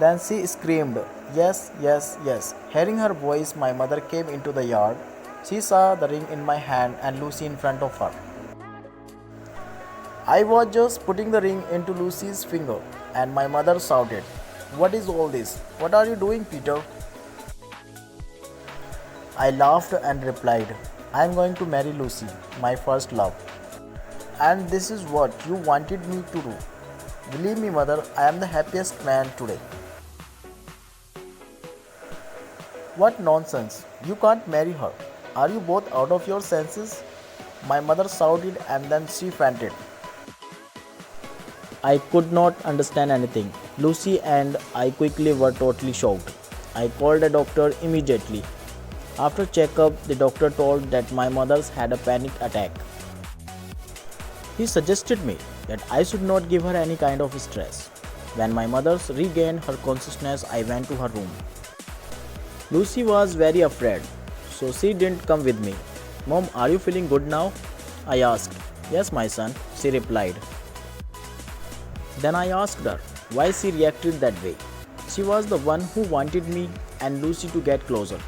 Then she screamed, "Yes, yes, yes." Hearing her voice, my mother came into the yard. She saw the ring in my hand and Lucy in front of her. I was just putting the ring into Lucy's finger, and my mother shouted, "What is all this? What are you doing, Peter?" I laughed and replied, "I am going to marry Lucy, my first love. And this is what you wanted me to do. Believe me, mother, I am the happiest man today." "What nonsense! You can't marry her. Are you both out of your senses?" My mother shouted and then she fainted. I could not understand anything. Lucy and I quickly were totally shocked. I called a doctor immediately. After checkup, the doctor told that my mother's had a panic attack. He suggested me that I should not give her any kind of stress. When my mother regained her consciousness, I went to her room. Lucy was very afraid, so she didn't come with me. "Mom, are you feeling good now?" I asked. "Yes, my son," she replied. Then I asked her why she reacted that way. She was the one who wanted me and Lucy to get closer,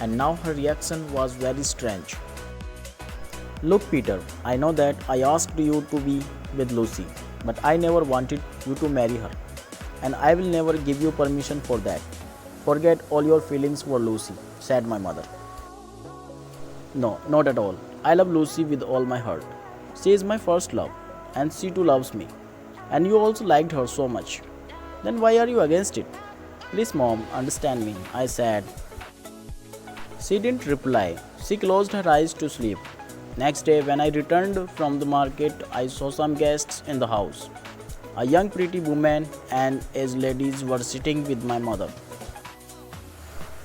and now her reaction was very strange. "Look, Peter, I know that I asked you to be with Lucy, but I never wanted you to marry her, and I will never give you permission for that. Forget all your feelings for Lucy," said my mother. "No, not at all. I love Lucy with all my heart. She is my first love, and she too loves me. And you also liked her so much. Then why are you against it?" "Please, Mom, understand me," I said. She didn't reply. She closed her eyes to sleep. Next day, when I returned from the market, I saw some guests in the house. A young pretty woman and aged ladies were sitting with my mother.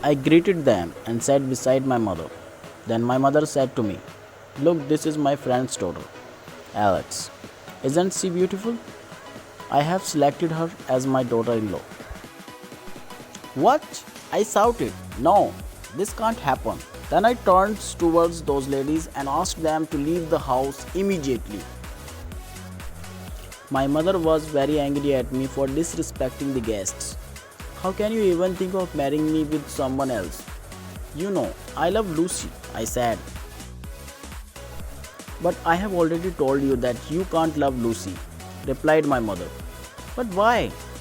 I greeted them and sat beside my mother. Then my mother said to me, "Look, this is my friend's daughter, Alex. Isn't she beautiful? I have selected her as my daughter-in-law." "What?" I shouted. "No, this can't happen." Then I turned towards those ladies and asked them to leave the house immediately. My mother was very angry at me for disrespecting the guests. "How can you even think of marrying me with someone else? You know, I love Lucy," I said. "But I have already told you that you can't love Lucy," replied my mother. "But why?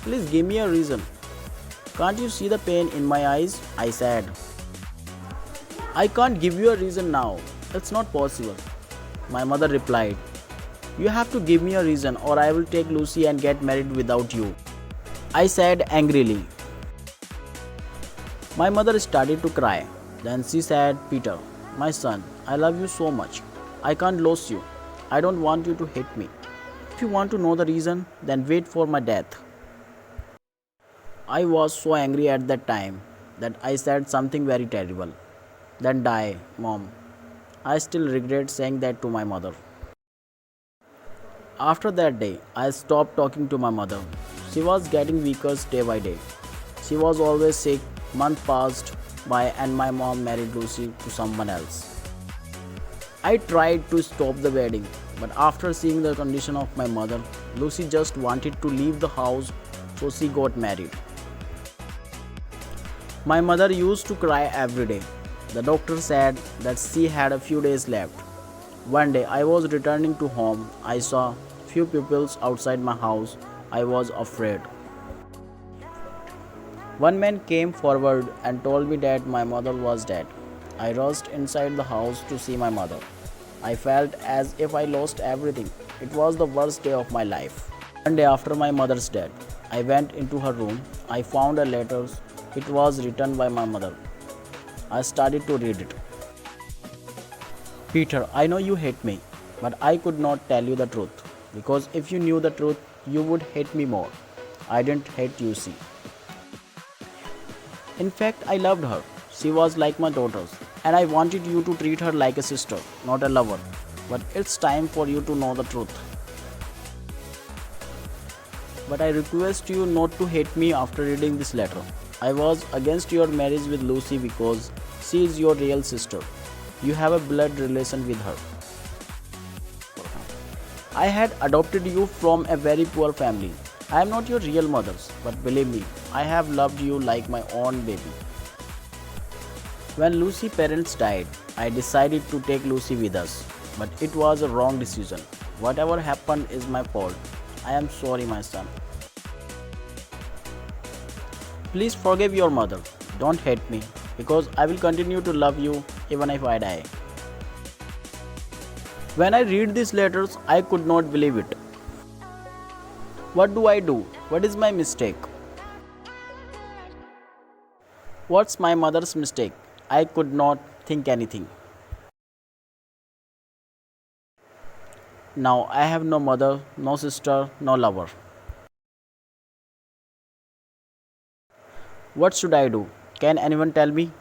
Please give me a reason." "Can't you see the pain in my eyes?" I said. "I can't give you a reason now. It's not possible," my mother replied. "You have to give me a reason or I will take Lucy and get married without you," I said angrily. My mother started to cry. Then she said, "Peter, my son, I love you so much. I can't lose you. I don't want you to hate me. If you want to know the reason, then wait for my death." I was so angry at that time that I said something very terrible. "Then die, Mom." I still regret saying that to my mother. After that day, I stopped talking to my mother. She was getting weaker day by day. She was always sick. Month passed by and my mom married Lucy to someone else. I tried to stop the wedding, but after seeing the condition of my mother, Lucy just wanted to leave the house, so she got married. My mother used to cry every day. The doctor said that she had a few days left. One day I was returning to home. I saw few people outside my house. I was afraid. One man came forward and told me that my mother was dead. I rushed inside the house to see my mother. I felt as if I lost everything. It was the worst day of my life. One day after my mother's death, I went into her room. I found a letter. It was written by my mother. I started to read it. "Peter, I know you hate me, but I could not tell you the truth, because if you knew the truth, you would hate me more. I didn't hate you, see. In fact, I loved her. She was like my daughter, and I wanted you to treat her like a sister, not a lover. But it's time for you to know the truth. But I request you not to hate me after reading this letter. I was against your marriage with Lucy because she is your real sister. You have a blood relation with her. I had adopted you from a very poor family. I am not your real mothers, but believe me, I have loved you like my own baby. When Lucy's parents died, I decided to take Lucy with us, but it was a wrong decision. Whatever happened is my fault. I am sorry, my son. Please forgive your mother. Don't hate me, because I will continue to love you even if I die. When I read these letters, I could not believe it. What do I do? What is my mistake? What's my mother's mistake? I could not think anything. Now I have no mother, no sister, no lover. What should I do? Can anyone tell me?